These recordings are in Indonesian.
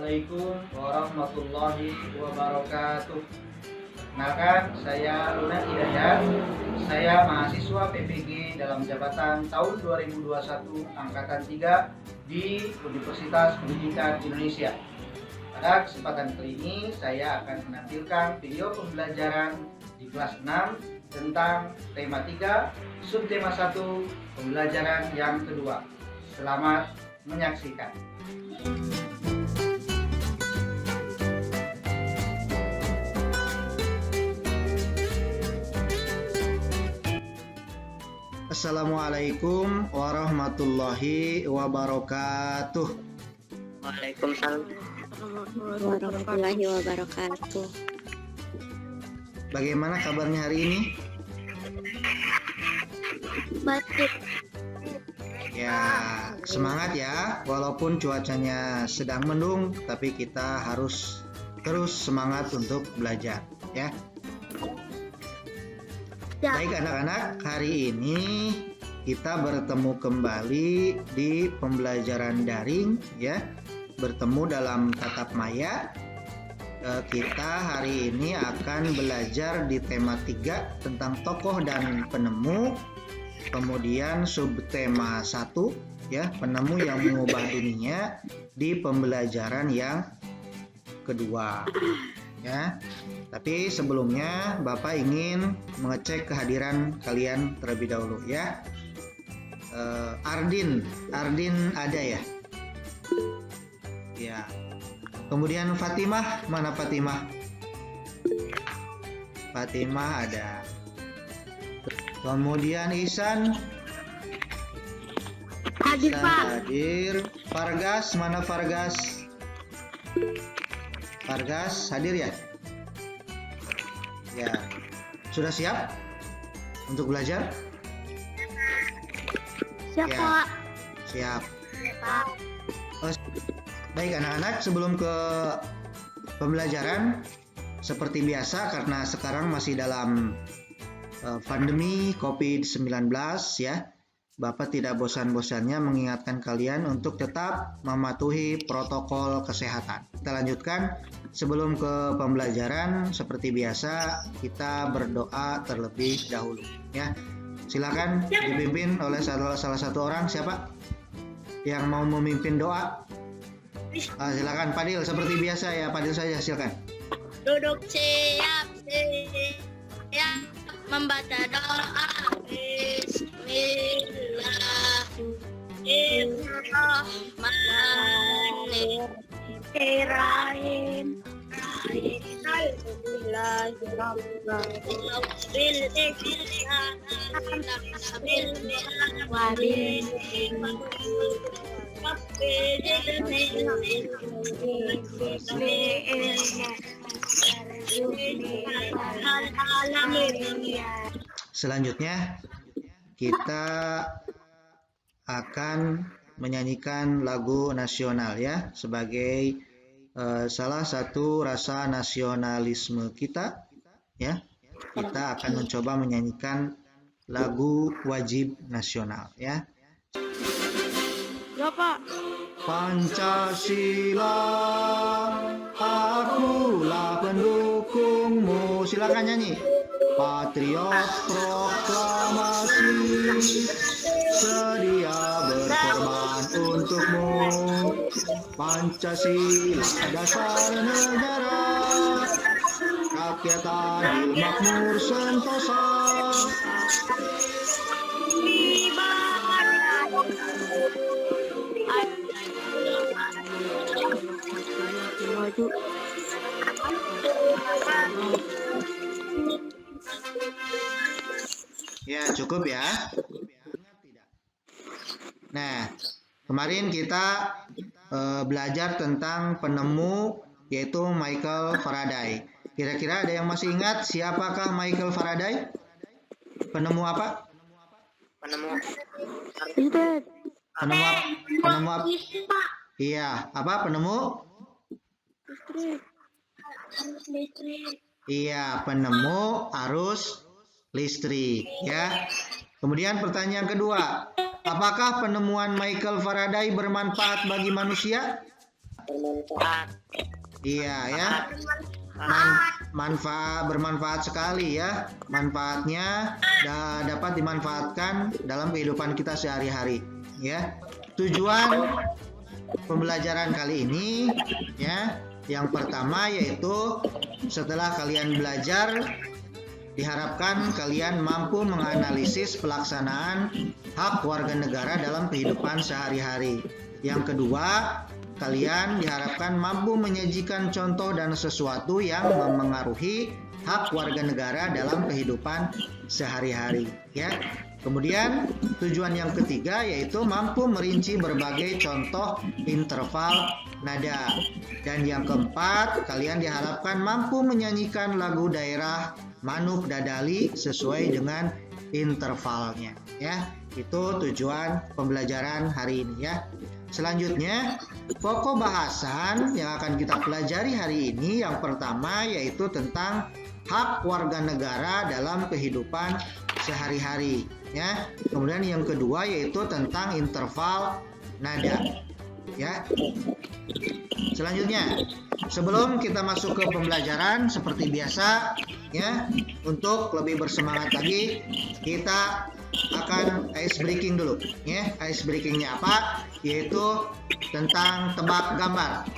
Assalamualaikum warahmatullahi wabarakatuh. Kenalkan, saya Luna Hidayat. Saya mahasiswa PPG dalam jabatan tahun 2021 angkatan 3 di Universitas Pendidikan Indonesia. Pada kesempatan kali ini saya akan menampilkan video pembelajaran di kelas 6 tentang tema 3, subtema 1, pembelajaran yang kedua. Selamat menyaksikan. Assalamualaikum warahmatullahi wabarakatuh. Waalaikumsalam warahmatullahi wabarakatuh. Bagaimana kabarnya hari ini? Baik. Ya, semangat ya. Walaupun cuacanya sedang mendung, tapi kita harus terus semangat untuk belajar, ya. Baik anak-anak, hari ini kita bertemu kembali di pembelajaran daring, ya. Bertemu dalam tatap maya. Kita hari ini akan belajar di tema 3 tentang tokoh dan penemu. Kemudian subtema 1, ya, penemu yang mengubah dunia di pembelajaran yang kedua, ya. Tapi sebelumnya Bapak ingin mengecek kehadiran kalian terlebih dahulu, ya. Ardin ada ya? Ya. Kemudian Fatimah, mana Fatimah? Fatimah ada. Kemudian Ihsan Hadir, Pak. hadir. Fargas, mana Fargas? Fargas hadir ya? Ya. Sudah siap untuk belajar? Siap, Ya. Pak. Siap. Pak. Baik anak-anak, sebelum ke pembelajaran, seperti biasa karena sekarang masih dalam pandemi COVID-19, ya, Bapak tidak bosan-bosannya mengingatkan kalian untuk tetap mematuhi protokol kesehatan. Kita lanjutkan. Sebelum ke pembelajaran, seperti biasa kita berdoa terlebih dahulu, ya. Silakan dipimpin oleh salah satu orang. Siapa yang mau memimpin doa? Silakan Padil, seperti biasa ya, Padil saja, silakan. Duduk siap, membaca doa. Bismillahirrahmanirrahim. Selanjutnya kita akan menyanyikan lagu nasional, ya, sebagai salah satu rasa nasionalisme kita, ya. Kita akan mencoba menyanyikan lagu wajib nasional, ya. Ya, Pak. Pancasila, akulah pendukungmu. Silakan nyanyi. Patriot proklamasi, sedia berkorban untukmu. Pancasila dasar negara, rakyat adil makmur sentosa. Maju. Ya, cukup ya. Nah, kemarin kita belajar tentang penemu, yaitu Michael Faraday. Kira-kira ada yang masih ingat siapakah Michael Faraday? Penemu apa? Penemu. Penemu apa? Iya, apa penemu? Iya, penemu arus listrik, ya. Kemudian pertanyaan kedua, apakah penemuan Michael Faraday bermanfaat bagi manusia? bermanfaat. Iya ya. Bermanfaat sekali ya. Manfaatnya dapat dimanfaatkan dalam kehidupan kita sehari-hari ya. Tujuan pembelajaran kali ini ya, yang pertama yaitu setelah kalian belajar, diharapkan kalian mampu menganalisis pelaksanaan hak warga negara dalam kehidupan sehari-hari. Yang kedua, kalian diharapkan mampu menyajikan contoh dan sesuatu yang memengaruhi hak warga negara dalam kehidupan sehari-hari ya. Kemudian tujuan yang ketiga yaitu mampu merinci berbagai contoh interval nada. Dan yang keempat, kalian diharapkan mampu menyanyikan lagu daerah Manuk Dadali sesuai dengan intervalnya ya. Itu tujuan pembelajaran hari ini ya. Selanjutnya, pokok bahasan yang akan kita pelajari hari ini yang pertama yaitu tentang hak warga negara dalam kehidupan sehari-hari ya. Kemudian yang kedua yaitu tentang interval nada ya. Selanjutnya, sebelum kita masuk ke pembelajaran seperti biasa ya, untuk lebih bersemangat lagi kita akan ice breaking dulu ya. Ice breakingnya apa? Yaitu tentang tebak gambar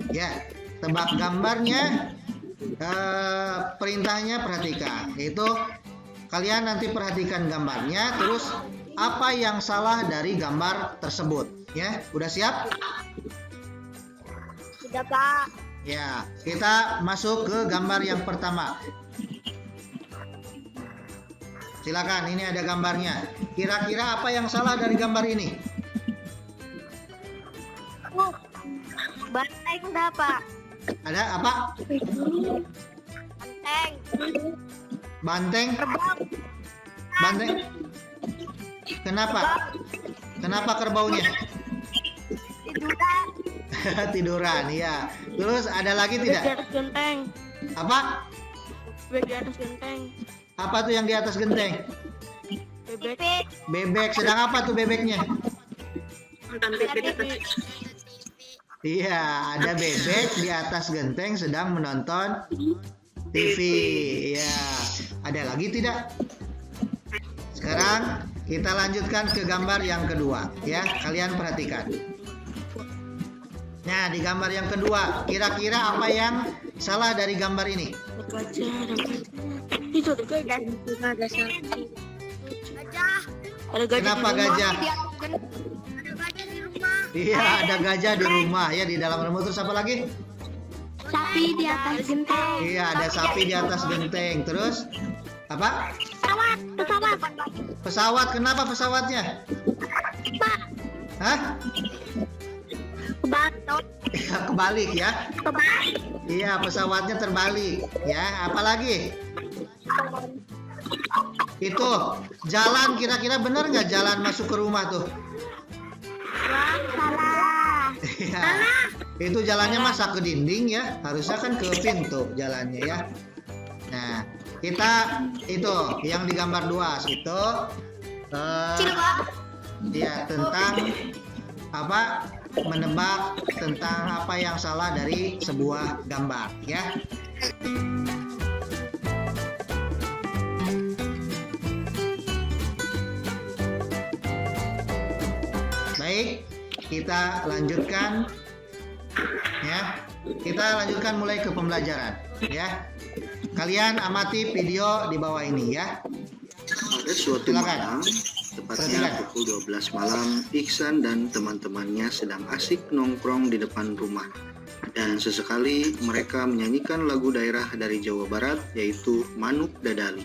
ya. Tebak gambarnya perintahnya perhatikan, yaitu kalian nanti perhatikan gambarnya, terus apa yang salah dari gambar tersebut ya. Udah siap? Sudah, Pak. Ya, kita masuk ke gambar yang pertama. Silakan, ini ada gambarnya. Kira-kira apa yang salah dari gambar ini? Banteng dah, Pak. Ada apa? Banteng. Banteng? Kerbau. Banteng? Kenapa? Kenapa kerbaunya? Tiduran. Tiduran, ya. Terus ada lagi Bebek di tidak? atas genteng. Apa? Bebek di atas genteng. Apa tuh yang di atas genteng? Bebek. Bebek, sedang apa tuh bebeknya? Nonton bebek di atas. Iya, ada bebek di atas genteng sedang menonton TV. Iya, ada lagi tidak? Sekarang kita lanjutkan ke gambar yang kedua, ya. Kalian perhatikan. Nah, di gambar yang kedua, kira-kira apa yang salah dari gambar ini? Itu ada gajah. Ada sapi. Gajah. Ada gajah. Kenapa di rumah. gajah? Ada gajah di rumah. Iya, ada gajah di rumah ya, di dalam rumah. Terus apa lagi? Sapi di atas genteng. Iya, ada sapi di atas genteng. Terus apa? Pesawat. Pesawat. Pesawat. Kenapa pesawatnya? Pak. Hah? Kebatok. Ya, kebalik ya. Kebalik. Iya, pesawatnya terbalik. Ya, apalagi? Itu jalan, kira-kira benar nggak jalan masuk ke rumah tuh? Salah. Iya. Itu jalannya masa ke dinding ya, harusnya kan ke pintu jalannya ya. Nah, kita itu yang di gambar 2 itu ya tentang apa? Menebak tentang apa yang salah dari sebuah gambar ya. Baik, kita lanjutkan ya. Kita lanjutkan mulai ke pembelajaran ya. Kalian amati video di bawah ini ya. Pada suatu malam, tepatnya pukul 12 malam, Iksan dan teman-temannya sedang asik nongkrong di depan rumah. Dan sesekali mereka menyanyikan lagu daerah dari Jawa Barat, yaitu Manuk Dadali.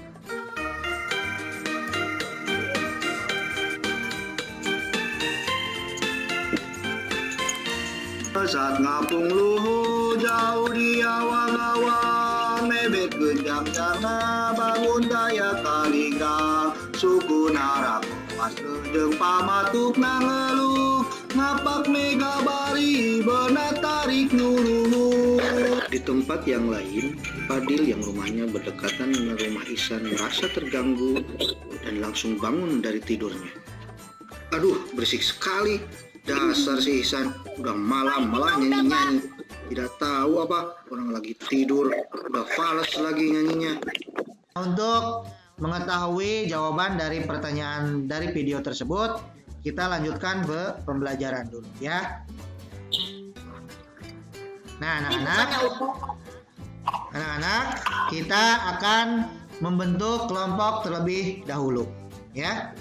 Saat ngapung luhu jauh di awang-awang, mebet genjang jana bangun daya kaligang, suku narak mas jeung pamatuk nangeluh, ngapak mega bari beuna tarik nyuruh. Di tempat yang lain, Fadil yang rumahnya berdekatan dengan rumah Ihsan merasa terganggu dan langsung bangun dari tidurnya. Aduh, berisik sekali. Dasar si Ihsan, udah malam malah nyanyi-nyanyi. Tidak tahu apa, orang lagi tidur, udah fales lagi nyanyinya. Untuk mengetahui jawaban dari pertanyaan dari video tersebut, kita lanjutkan ke pembelajaran dulu ya. Nah, anak-anak, kita akan membentuk kelompok terlebih dahulu ya.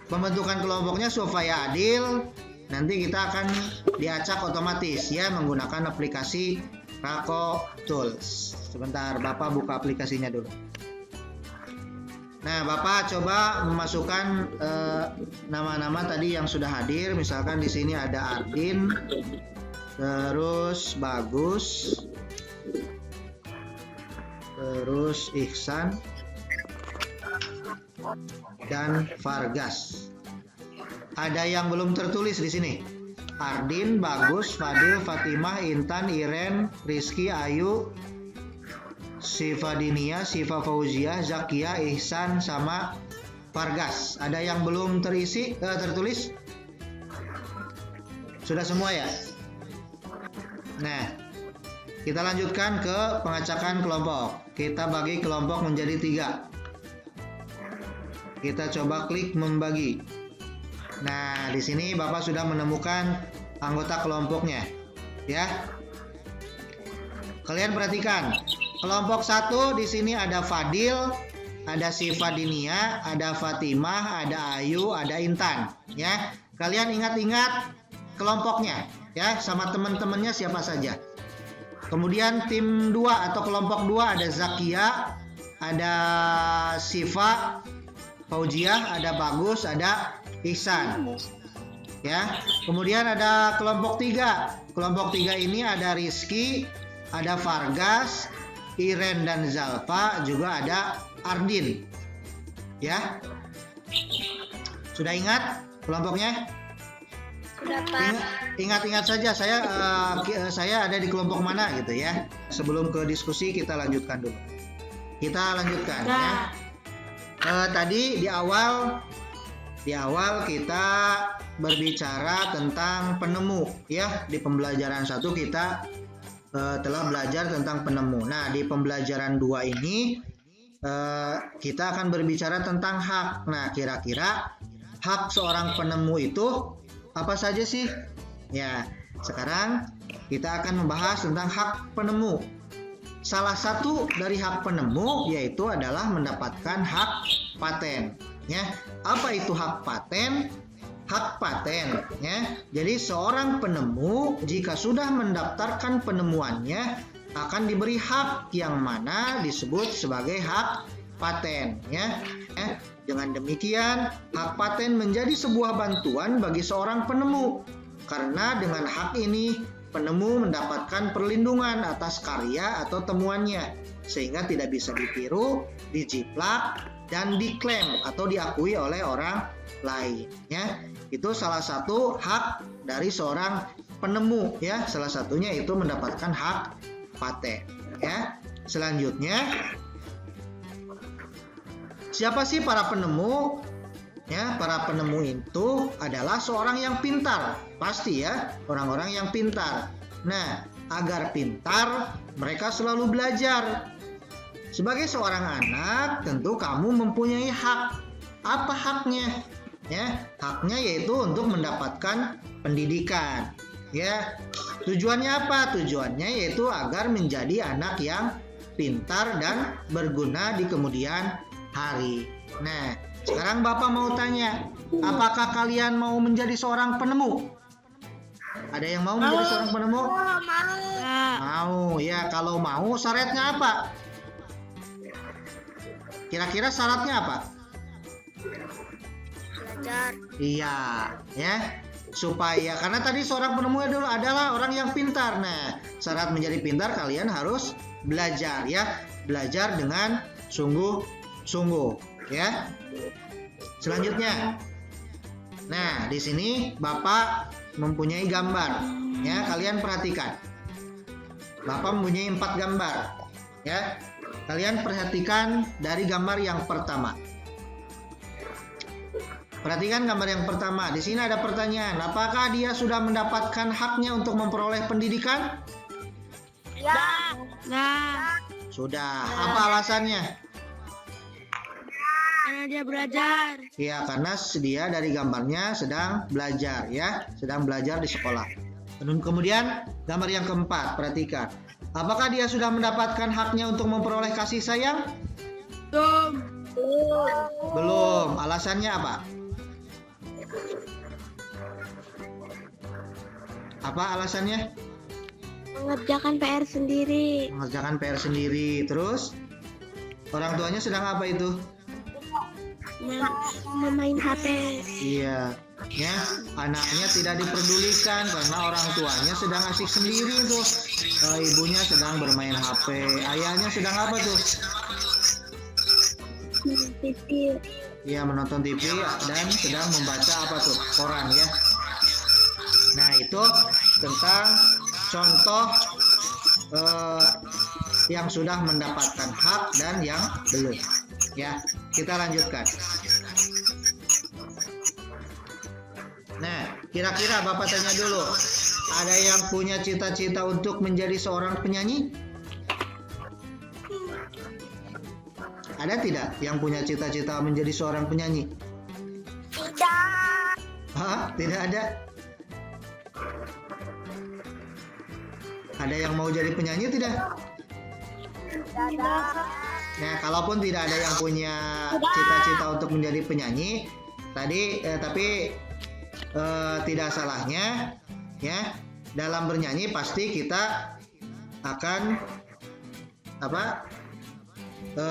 Pembentukan kelompoknya supaya adil, nanti kita akan diacak otomatis ya menggunakan aplikasi Rako Tools. Sebentar, Bapak buka aplikasinya dulu. Nah, Bapak coba memasukkan nama-nama tadi yang sudah hadir. Misalkan di sini ada Ardin, terus Bagus, terus Ihsan, dan Fargas. Ada yang belum tertulis di sini. Ardin, Bagus, Fadil, Fatimah, Intan, Iren, Rizky, Ayu, Siva Dinia, Siva Fauzia, Zakia, Ihsan, sama Fargas. Ada yang belum tertulis? Sudah semua ya? Nah, kita lanjutkan ke pengacakan kelompok. Kita bagi kelompok menjadi 3. Kita coba klik membagi. Nah, di sini Bapak sudah menemukan anggota kelompoknya, ya. Kalian perhatikan, kelompok 1 di sini ada Fadil, ada Siva Dinia, ada Fatimah, ada Ayu, ada Intan, ya. Kalian ingat-ingat kelompoknya, ya, sama teman-temannya siapa saja. Kemudian tim 2 atau kelompok 2 ada Zakia, ada Siva Fauzia, ada Bagus, ada Ihsan. Ya. Kemudian ada kelompok 3. Kelompok 3 ini ada Rizky, ada Fargas, Iren dan Zalfa, juga ada Ardin. Ya. Sudah ingat kelompoknya? Sudah, Pak. Ingat-ingat saja saya ada di kelompok mana gitu ya. Sebelum ke diskusi kita lanjutkan dulu. Kita lanjutkan ya. Tadi di awal kita berbicara tentang penemu ya. Di pembelajaran 1 kita telah belajar tentang penemu. Nah, di pembelajaran 2 ini kita akan berbicara tentang hak. Nah, kira-kira hak seorang penemu itu apa saja sih? Ya, sekarang kita akan membahas tentang hak penemu. Salah satu dari hak penemu yaitu adalah mendapatkan hak paten. Ya, apa itu hak paten? Hak paten, ya. Jadi seorang penemu jika sudah mendaftarkan penemuannya akan diberi hak yang mana disebut sebagai hak paten, ya. Dengan demikian, hak paten menjadi sebuah bantuan bagi seorang penemu karena dengan hak ini penemu mendapatkan perlindungan atas karya atau temuannya sehingga tidak bisa ditiru, dijiplak, dan diklaim atau diakui oleh orang lain. Ya, itu salah satu hak dari seorang penemu. Ya, salah satunya itu mendapatkan hak paten. Ya, selanjutnya siapa sih para penemu? Ya, para penemu itu adalah seorang yang pintar, pasti ya, orang-orang yang pintar. Nah, agar pintar, mereka selalu belajar. Sebagai seorang anak, tentu kamu mempunyai hak. Apa haknya? Ya, haknya yaitu untuk mendapatkan pendidikan. Ya, tujuannya apa? Tujuannya yaitu agar menjadi anak yang pintar dan berguna di kemudian hari. Nah, sekarang Bapak mau tanya, apakah kalian mau menjadi seorang penemu? Ada yang mau menjadi seorang penemu? Mau, ya. Kalau mau, syaratnya apa? Kira-kira syaratnya apa? Belajar. Iya, ya. Supaya, karena tadi seorang penemu itu adalah orang yang pintar. Nah, syarat menjadi pintar kalian harus belajar, ya. Belajar dengan sungguh-sungguh, ya. Selanjutnya, nah di sini Bapak mempunyai gambar, ya. Kalian perhatikan, Bapak mempunyai 4 gambar, ya. Kalian perhatikan dari gambar yang pertama. Perhatikan gambar yang pertama. Di sini ada pertanyaan. Apakah dia sudah mendapatkan haknya untuk memperoleh pendidikan? Ya. Nah. Sudah. Apa alasannya? Karena dia belajar. Ya, karena dia dari gambarnya sedang belajar, ya, sedang belajar di sekolah. Dan kemudian gambar yang keempat, perhatikan. Apakah dia sudah mendapatkan haknya untuk memperoleh kasih sayang? Belum. Belum. Alasannya apa? Apa alasannya? Mengerjakan PR sendiri. Mengerjakan PR sendiri. Terus orang tuanya sedang apa itu? Memain HP. Iya, ya, anaknya tidak diperdulikan karena orang tuanya sedang asik sendiri tuh. Ibunya sedang bermain HP, ayahnya sedang apa tuh? TV. Iya, menonton TV dan sedang membaca apa tuh? Koran, ya. Nah, itu tentang contoh yang sudah mendapatkan hak dan yang belum. Ya, kita lanjutkan. Nah, kira-kira Bapak tanya dulu, ada yang punya cita-cita untuk menjadi seorang penyanyi? Ada tidak yang punya cita-cita menjadi seorang penyanyi? Tidak. Hah? Tidak ada? Ada yang mau jadi penyanyi tidak? Tidak. Nah, kalaupun tidak ada yang punya cita-cita untuk menjadi penyanyi, tapi tidak salahnya, ya, dalam bernyanyi pasti kita akan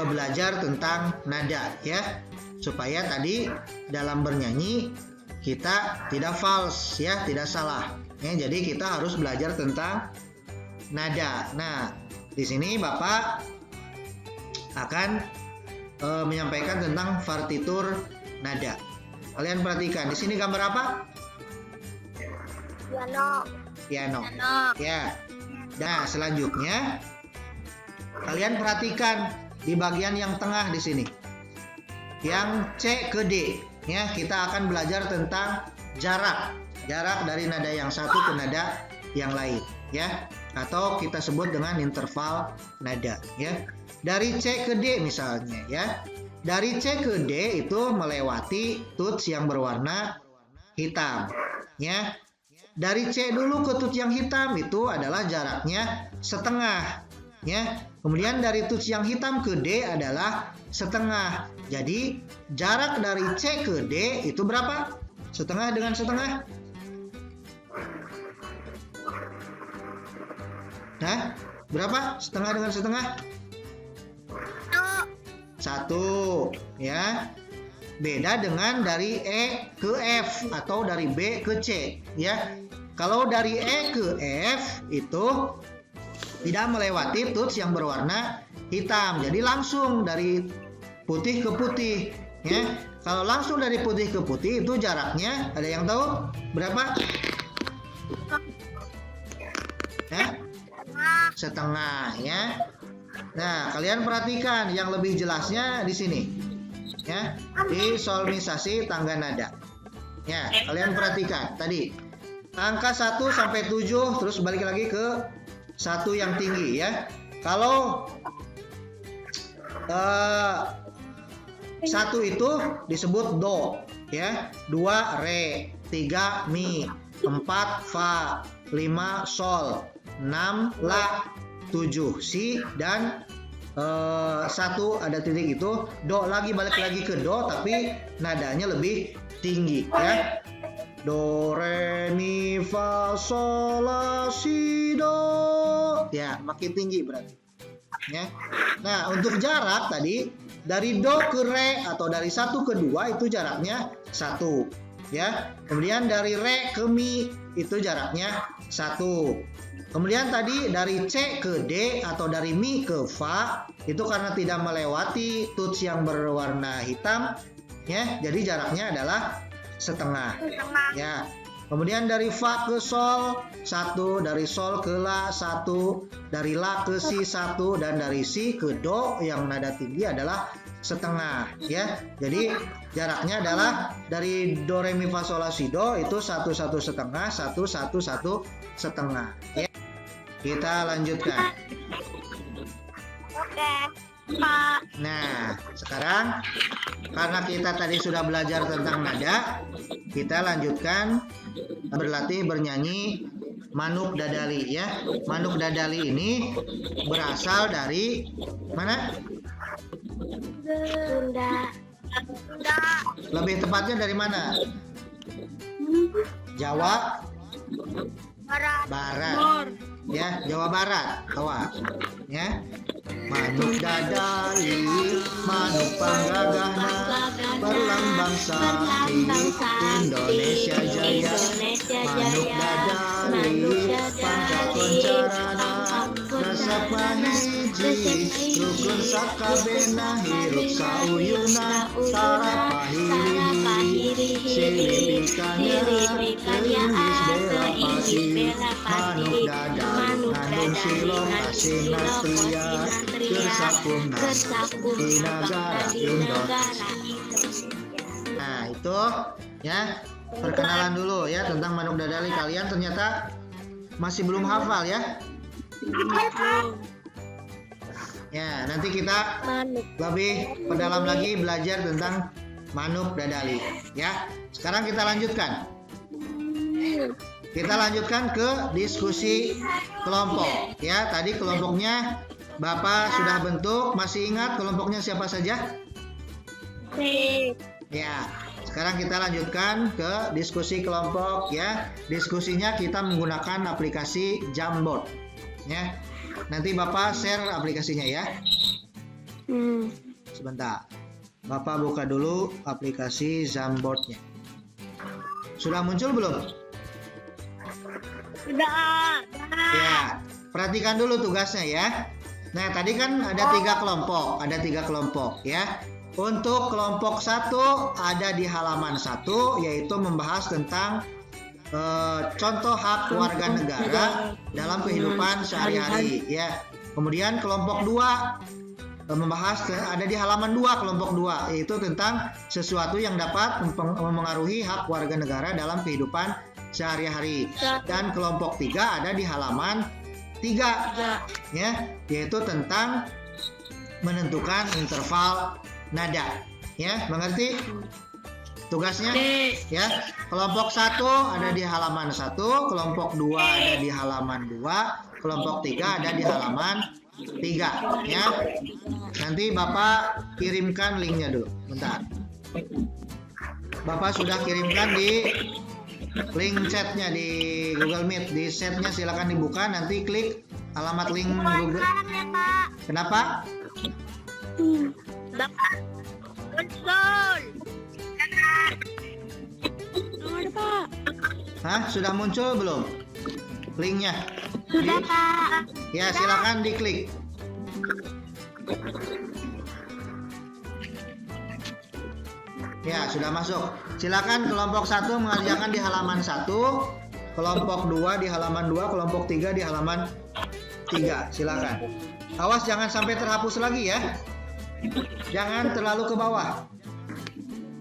belajar tentang nada, ya, supaya tadi dalam bernyanyi kita tidak false, ya, tidak salah. Ya, jadi kita harus belajar tentang nada. Nah, di sini Bapak akan menyampaikan tentang partitur nada. Kalian perhatikan di sini gambar apa? Piano. Ya. Nah, selanjutnya kalian perhatikan di bagian yang tengah di sini. Yang C ke D, ya, kita akan belajar tentang jarak dari nada yang satu ke nada yang lain, ya, atau kita sebut dengan interval nada, ya. Dari C ke D misalnya, ya. Dari C ke D itu melewati tuts yang berwarna hitam, ya. Dari C dulu ke tuts yang hitam itu adalah jaraknya setengah, ya. Kemudian dari tuts yang hitam ke D adalah setengah. Jadi jarak dari C ke D itu berapa? Setengah dengan setengah? Nah, berapa? Setengah dengan setengah? 1, ya. Beda dengan dari E ke F atau dari B ke C, ya. Kalau dari E ke F itu tidak melewati tuts yang berwarna hitam. Jadi langsung dari putih ke putih, ya. Kalau langsung dari putih ke putih itu jaraknya ada yang tahu berapa? Ya? Setengah, ya. Nah, kalian perhatikan yang lebih jelasnya di sini, ya, di solmisasi tangga nada. Ya, kalian perhatikan tadi angka 1 sampai 7 terus balik lagi ke 1 yang tinggi, ya. Kalau 1 itu disebut do, ya. 2 re, 3 mi, 4 fa, 5 sol, 6 la, 7 si, dan 1 ada titik itu do lagi, balik lagi ke do tapi nadanya lebih tinggi, ya. Do re mi fa sol la si do, ya, makin tinggi berarti, ya. Nah, untuk jarak tadi dari do ke re atau dari 1 ke 2 itu jaraknya 1, ya. Kemudian dari re ke mi itu jaraknya 1. Kemudian tadi dari C ke D atau dari mi ke fa itu karena tidak melewati tuts yang berwarna hitam, ya, jadi jaraknya adalah setengah, ya. Kemudian dari fa ke sol 1, dari sol ke la 1, dari la ke si 1, dan dari si ke do yang nada tinggi adalah setengah ya. Jadi jaraknya adalah dari do re mi fa sol la si do itu 1 1 setengah 1 1 1 setengah ya. Kita lanjutkan. Oke, Pak. Nah, sekarang karena kita tadi sudah belajar tentang nada, kita lanjutkan berlatih bernyanyi Manuk Dadali ya. Manuk Dadali ini berasal dari mana? Sunda. Lebih tepatnya dari mana? Jawa Barat. Ya, Jawa Barat. Tawa. Ya. Manuk dadali, manuk panggagahna, berlambang sakti Indonesia Jaya. Manuk dadali, pangkat koncarana, rasa pahiji, rukun sakabena, hirup sauyuna, tara pahiri, silipikannya, keringis bela pasi, manuk dadali, ngandung silong asing natria, Gersapung di negara Indonesia. Nah itu ya perkenalan dulu ya tentang Manuk Dadali. Kalian ternyata masih belum hafal ya. Ya nanti kita lebih perdalam lagi belajar tentang Manuk Dadali ya. Sekarang kita lanjutkan. Kita lanjutkan ke diskusi kelompok ya. Tadi kelompoknya Bapak sudah bentuk, masih ingat kelompoknya siapa saja? Ya, sekarang kita lanjutkan ke diskusi kelompok ya. Diskusinya kita menggunakan aplikasi Jamboard ya. Nanti Bapak share aplikasinya ya. Sebentar. Bapak buka dulu aplikasi Jamboardnya. Sudah muncul belum? Sudah. Ya, perhatikan dulu tugasnya ya. Nah, tadi kan ada 3 kelompok ya. Untuk kelompok 1 ada di halaman 1 yaitu membahas tentang contoh hak warga negara dalam kehidupan sehari-hari ya. Kemudian kelompok 2 membahas ada di halaman 2 kelompok 2 yaitu tentang sesuatu yang dapat mempengaruhi hak warga negara dalam kehidupan sehari-hari. Dan kelompok 3 ada di halaman 3 ya, yaitu tentang menentukan interval nada ya. Mengerti tugasnya ya? Kelompok 1 ada di halaman 1, kelompok 2 ada di halaman 2, kelompok 3 ada di halaman 3 ya. Nanti Bapak kirimkan linknya dulu. Bentar. Bapak sudah kirimkan di link chatnya di Google Meet. Di chatnya silakan dibuka, nanti klik alamat link Google. Kenapa? Bapak muncul. Pak. Hah? Sudah muncul belum linknya? Sudah Pak. Ya silakan diklik. Ya sudah masuk. Silakan kelompok 1 mengerjakan di halaman 1, kelompok 2 di halaman 2, kelompok 3 di halaman 3. Silakan. Awas jangan sampai terhapus lagi ya. Jangan terlalu ke bawah.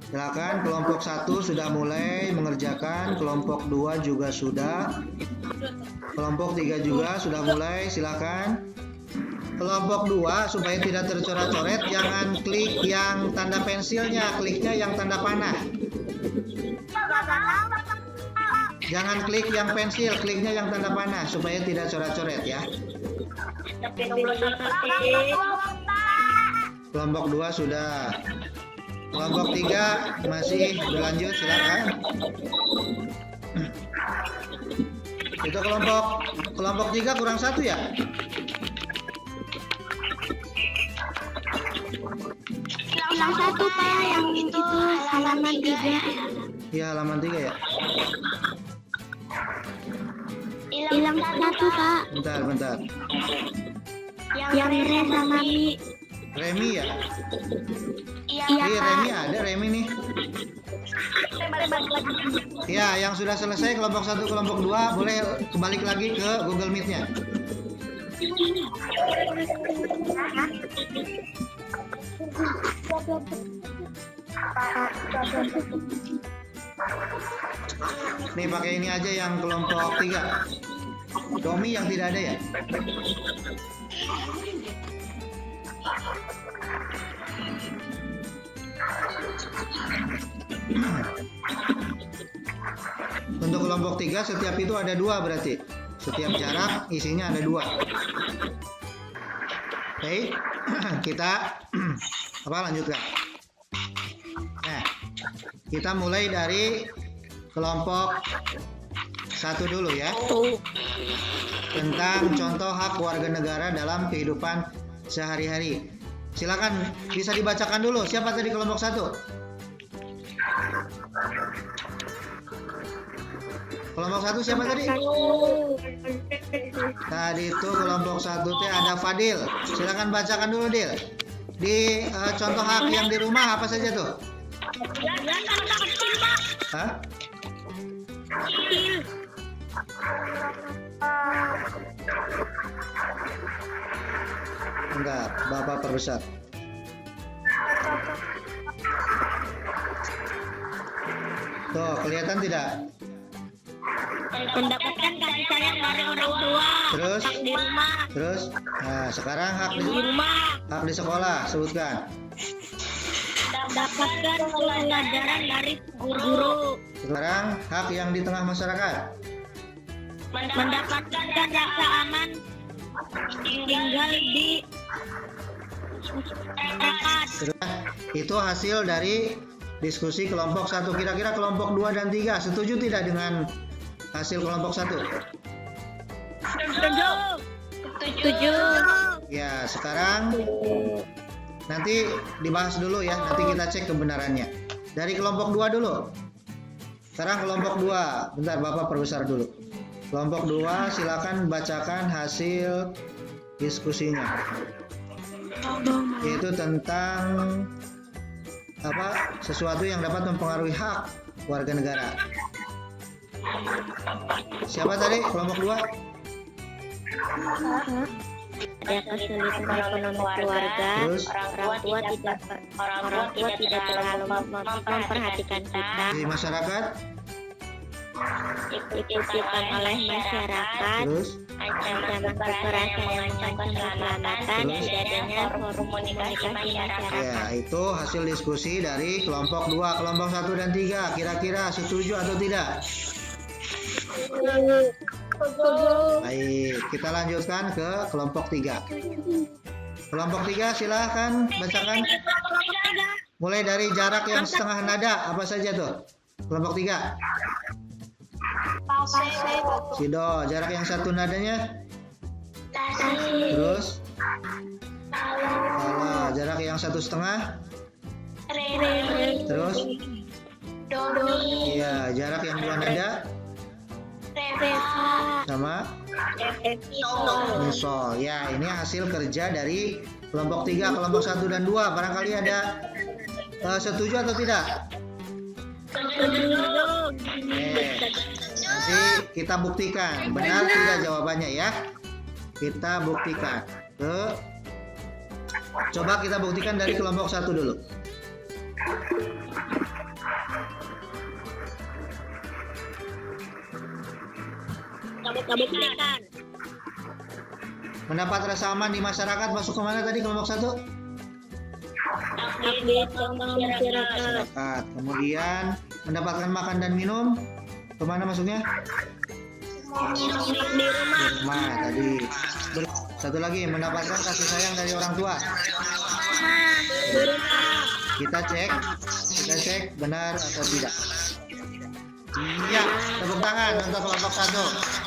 Silakan, kelompok 1 sudah mulai mengerjakan, kelompok 2 juga sudah. Kelompok 3 juga sudah mulai, silakan. Kelompok 2 supaya tidak tercoret-coret, jangan klik yang tanda pensilnya, kliknya yang tanda panah. Jangan klik yang pensil, kliknya yang tanda panah supaya tidak coret-coret ya. Kelompok 2 sudah. Kelompok 3 masih berlanjut, silakan. Itu kelompok 3 kurang 1 ya? Yang 1 Pak, yang itu halaman 3. Iya, halaman 3 ya. Hilang 1 Pak. Bentar. Yang Re sama Mi. Remi ya? Iya Iya, Pak. Remi nih. Ya, yang sudah selesai kelompok 1, kelompok 2 boleh kembali lagi ke Google Meet-nya. Nih pakai ini aja yang kelompok 3. Tommy yang tidak ada ya? Untuk kelompok 3 setiap itu ada 2 berarti. Setiap jarak isinya ada 2. Oke, kita lanjutkan. Nah, kita mulai dari kelompok 1 dulu ya. Tentang contoh hak warga negara dalam kehidupan sehari-hari. Silakan bisa dibacakan dulu. Siapa tadi kelompok 1? Kelompok 1 siapa tadi? Tadi itu kelompok 1 teh ada Fadil. Silakan bacakan dulu, Dil. Di contoh hak yang di rumah apa saja tuh? Hah? Enggak, Bapak perbesar. Tuh, kelihatan tidak? Mendapatkan kasih sayang dari orang tua. Terus? Hak di rumah. Terus? Nah, sekarang hak Di rumah. hak di sekolah, sebutkan. Dapatkan pelajaran dari guru. Sekarang hak yang di tengah masyarakat. Mendapatkan rasa aman tinggal di masyarakat. Sudah, itu hasil dari diskusi kelompok 1. Kira-kira kelompok 2 dan 3 setuju tidak dengan hasil kelompok 1? Setuju. Ya, sekarang nanti dibahas dulu ya, nanti kita cek kebenarannya. Dari kelompok 2 dulu. Sekarang kelompok 2. Bentar, Bapak perbesar dulu. Kelompok 2, silakan bacakan hasil diskusinya. Yaitu tentang sesuatu yang dapat mempengaruhi hak warga negara. Siapa tadi kelompok 2? Ada kesulitan ekonomi keluarga. Terus? Orang tua tidak terlalu memperhatikan kita. Di masyarakat. Dibutuhkan oleh masyarakat. Terus? Ancaman kekerasan yang mengancam keselamatan dan Terus? adanya forum komunikasi masyarakat. Ya, itu hasil diskusi dari kelompok 2, kelompok 1 dan 3. Kira-kira setuju atau tidak? Baik, kita lanjutkan ke kelompok 3. Kelompok 3 silahkan bacakan. Mulai dari jarak yang setengah nada, apa saja tuh? Kelompok 3. Sido, jarak yang satu nadanya. Terus? Salah, jarak yang 1,5. Terus? Iya, jarak yang 2 nada. Sama? Misol. Ya, ini hasil kerja dari kelompok 3, kelompok 1 dan 2. Barangkali ada setuju atau tidak? Nanti kita buktikan benar tidak jawabannya ya. Kita buktikan. Coba kita buktikan dari kelompok 1 dulu. Buktikan. Mendapat rasa aman di masyarakat masuk ke mana tadi kelompok 1? Masyarakat. Kemudian mendapatkan makan dan minum kemana masuknya? Di rumah. Rumah tadi. Satu lagi, mendapatkan kasih sayang dari orang tua. Di rumah. Kita cek benar atau tidak. Iya, tepuk tangan untuk kelompok 1.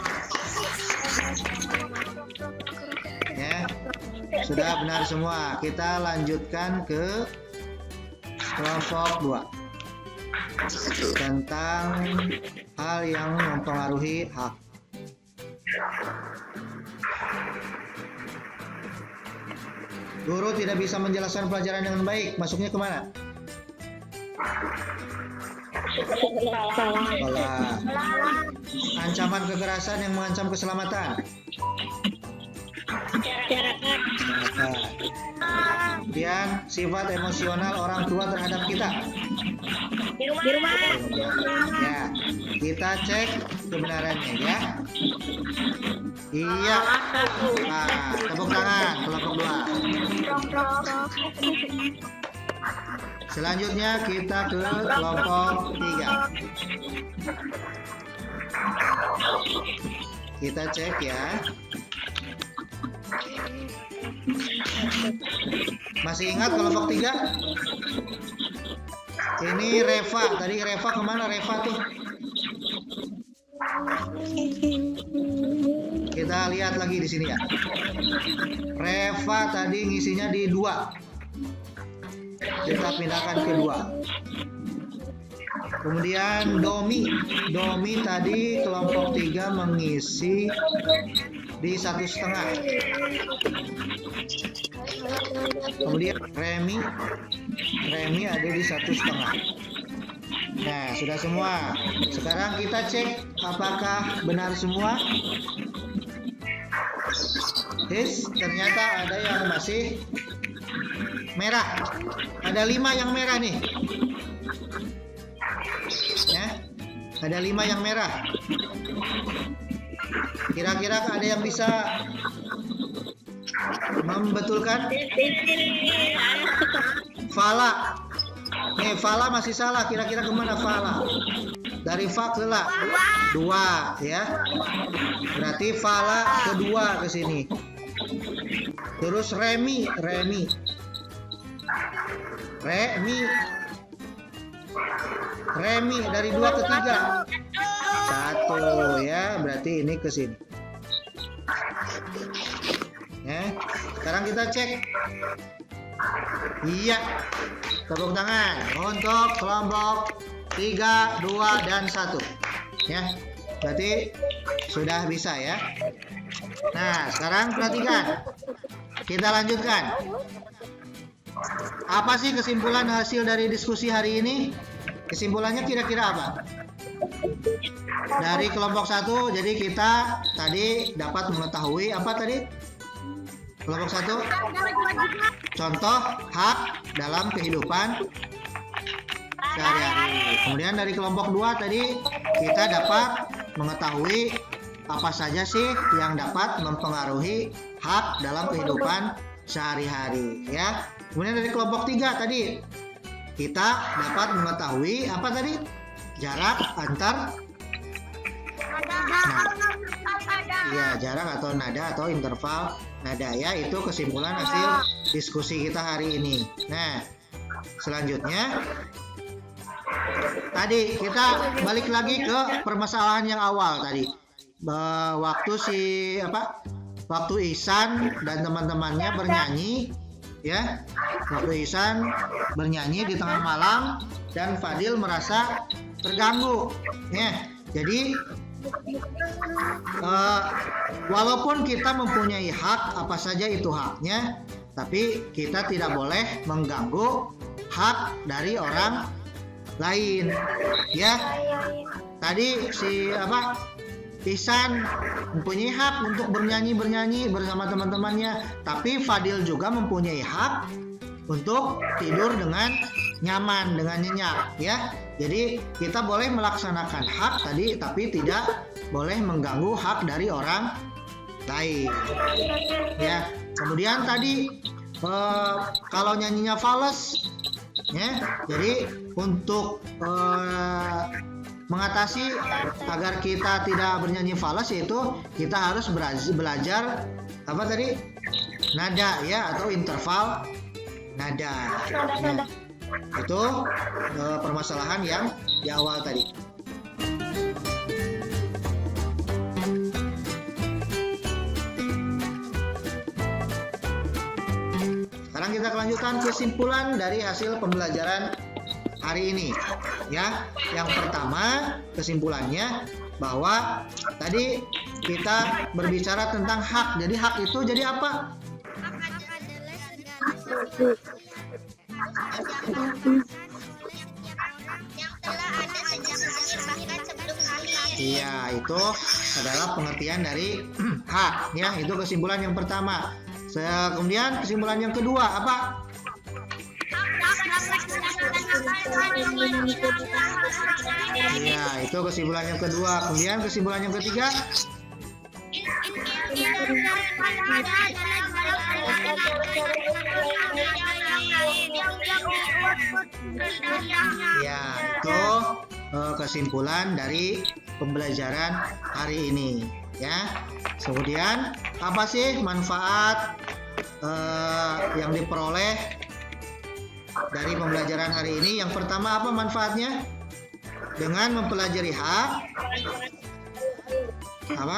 Ya, sudah benar semua. Kita lanjutkan ke kelompok 2 tentang hal yang mempengaruhi hak. Guru tidak bisa menjelaskan pelajaran dengan baik. Masuknya kemana? Sekolah. Ancaman kekerasan yang mengancam keselamatan. Masyarakat. Kemudian sifat emosional orang tua terhadap kita. Di rumah. Ya, kita cek kebenarannya ya. Iya. Nah, tepuk tangan kelompok 2. Selanjutnya kita ke kelompok 3. Kita cek ya. Masih ingat kelompok 3? Ini Reva. Tadi Reva kemana Reva tuh? Kita lihat lagi di sini ya. Reva tadi ngisinya di 2. Kita pindahkan ke 2. Kemudian Domi tadi kelompok 3 mengisi di 1,5. Kemudian Remi ada di 1,5. Nah, sudah semua. Sekarang kita cek apakah benar semua. Ternyata ada yang masih merah. Ada 5 yang merah nih. Ya, ada 5 yang merah. Kira-kira ada yang bisa membetulkan? Fala. Nih, Fala masih salah. Kira-kira kemana Fala? Dari Fa ke La. 2 ya. Berarti Fala kedua ke sini. Terus Remi dari 2 ke 3. 1 ya, berarti ini ke sini. Ya, sekarang kita cek. Iya. Tepuk tangan untuk kelompok 3, 2, dan 1. Ya, berarti sudah bisa ya. Nah, sekarang perhatikan. Kita lanjutkan. Apa sih kesimpulan hasil dari diskusi hari ini? Kesimpulannya kira-kira apa? Dari kelompok 1, jadi kita tadi dapat mengetahui apa tadi? Kelompok 1, contoh hak dalam kehidupan sehari-hari. Kemudian dari kelompok 2 tadi kita dapat mengetahui apa saja sih yang dapat mempengaruhi hak dalam kehidupan sehari-hari ya. Kemudian dari kelompok 3 tadi kita dapat mengetahui apa tadi? Jarak antar jarak atau nada atau interval nada ya. Itu kesimpulan hasil diskusi kita hari ini. Nah, selanjutnya tadi kita balik lagi ke permasalahan yang awal tadi. Waktu Ihsan dan teman-temannya bernyanyi ya. Waktu Ihsan bernyanyi di tengah malam dan Fadil merasa terganggu ya. Jadi walaupun kita mempunyai hak, apa saja itu haknya, tapi kita tidak boleh mengganggu hak dari orang lain ya. Tadi Ihsan mempunyai hak untuk bernyanyi bersama teman-temannya, tapi Fadil juga mempunyai hak untuk tidur dengan nyaman, dengan nyenyak ya. Jadi kita boleh melaksanakan hak tadi, tapi tidak boleh mengganggu hak dari orang lain ya. Kemudian tadi kalau nyanyinya fals ya, jadi untuk mengatasi agar kita tidak bernyanyi fals, yaitu kita harus belajar apa tadi? Nada ya, atau interval nada ya. Itu permasalahan yang di awal tadi. Sekarang kita lanjutkan kesimpulan dari hasil pembelajaran hari ini ya. Yang pertama, kesimpulannya bahwa tadi kita berbicara tentang hak. Jadi hak itu jadi apa? Iya, itu adalah pengertian dari hak ya. Itu kesimpulan yang pertama. Kemudian kesimpulan yang kedua apa? Iya, itu kesimpulan yang kedua. Kemudian kesimpulan yang ketiga. Ya, itu kesimpulan dari pembelajaran hari ini. Ya, kemudian apa sih manfaat yang diperoleh dari pembelajaran hari ini? Yang pertama apa manfaatnya? Dengan mempelajari hak apa?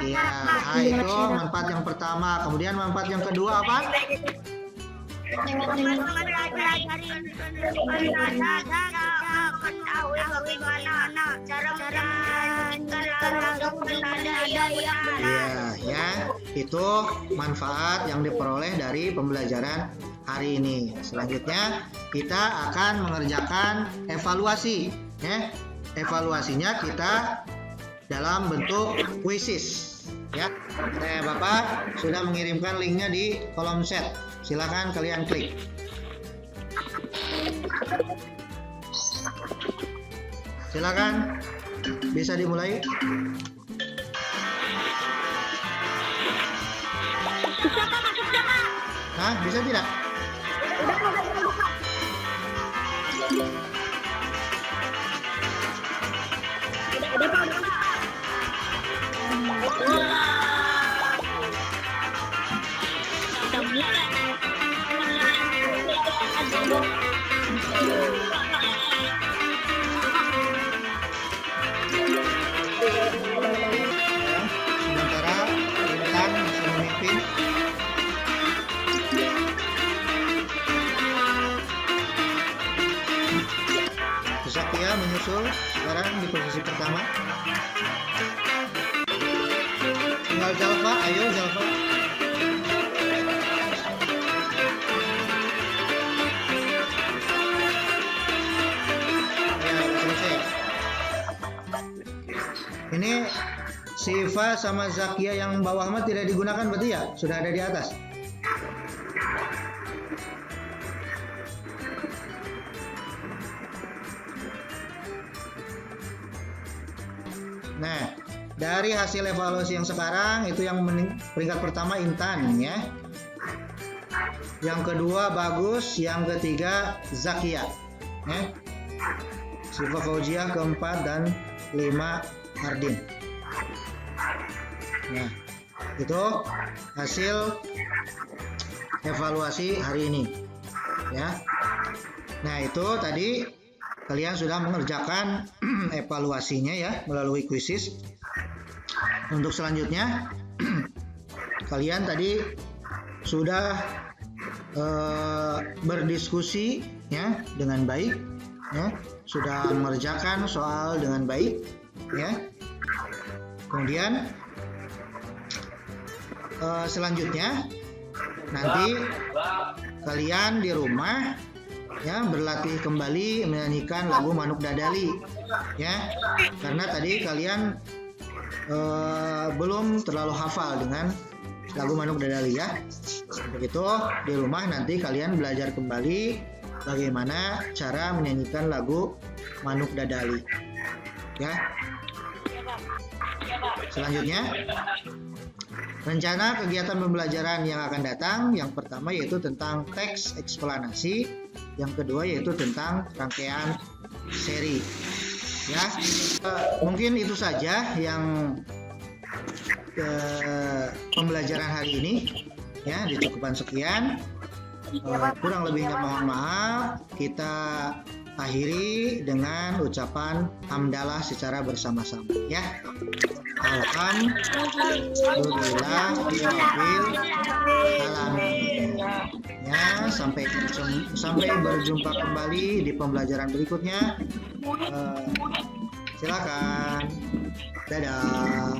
Iya, itu manfaat yang pertama. Kemudian manfaat yang kedua apa? Ya, itu manfaat yang diperoleh dari pembelajaran hari ini. Selanjutnya kita akan mengerjakan evaluasi. Ya, evaluasinya kita dalam bentuk quizzes. Ya, Bapak sudah mengirimkan linknya di kolom chat. Silakan kalian klik. Silakan, bisa dimulai. Hah, bisa tidak? Sementara Intan bisa memimpin. Zakia menyusul sekarang di posisi pertama. Tinggal Jalfa, ayo Jalfa. Ya, selesai. Ini Siva sama Zakia yang bawah mah tidak digunakan berarti ya? Sudah ada di atas. Nah, dari hasil evaluasi yang sekarang itu yang peringkat pertama Intan ya. Yang kedua Bagus, yang ketiga Zakia. Ya. Siva Fauziah keempat dan 5 Ardin. Nah, itu hasil evaluasi hari ini. Ya. Nah, itu tadi kalian sudah mengerjakan evaluasinya ya melalui quizzes. Untuk selanjutnya kalian tadi sudah berdiskusi ya dengan baik ya, sudah mengerjakan soal dengan baik ya. Kemudian selanjutnya nanti kalian di rumah ya berlatih kembali menyanyikan lagu Manuk Dadali ya, karena tadi kalian belum terlalu hafal dengan lagu Manuk Dadali ya. Begitu di rumah nanti kalian belajar kembali bagaimana cara menyanyikan lagu Manuk Dadali ya. Selanjutnya rencana kegiatan pembelajaran yang akan datang, yang pertama yaitu tentang teks eksplanasi, yang kedua yaitu tentang rangkaian seri ya. Mungkin itu saja yang pembelajaran hari ini ya, dicukupkan sekian. Kurang lebihnya mohon maaf. Kita akhiri dengan ucapan hamdalah secara bersama-sama ya. Alhamdulillahirabbil alamin. Ya, sampai berjumpa kembali di pembelajaran berikutnya. Silakan. Dadah.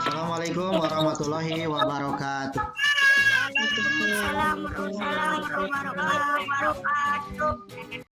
Assalamualaikum warahmatullahi wabarakatuh. Waalaikumsalam warahmatullahi wabarakatuh.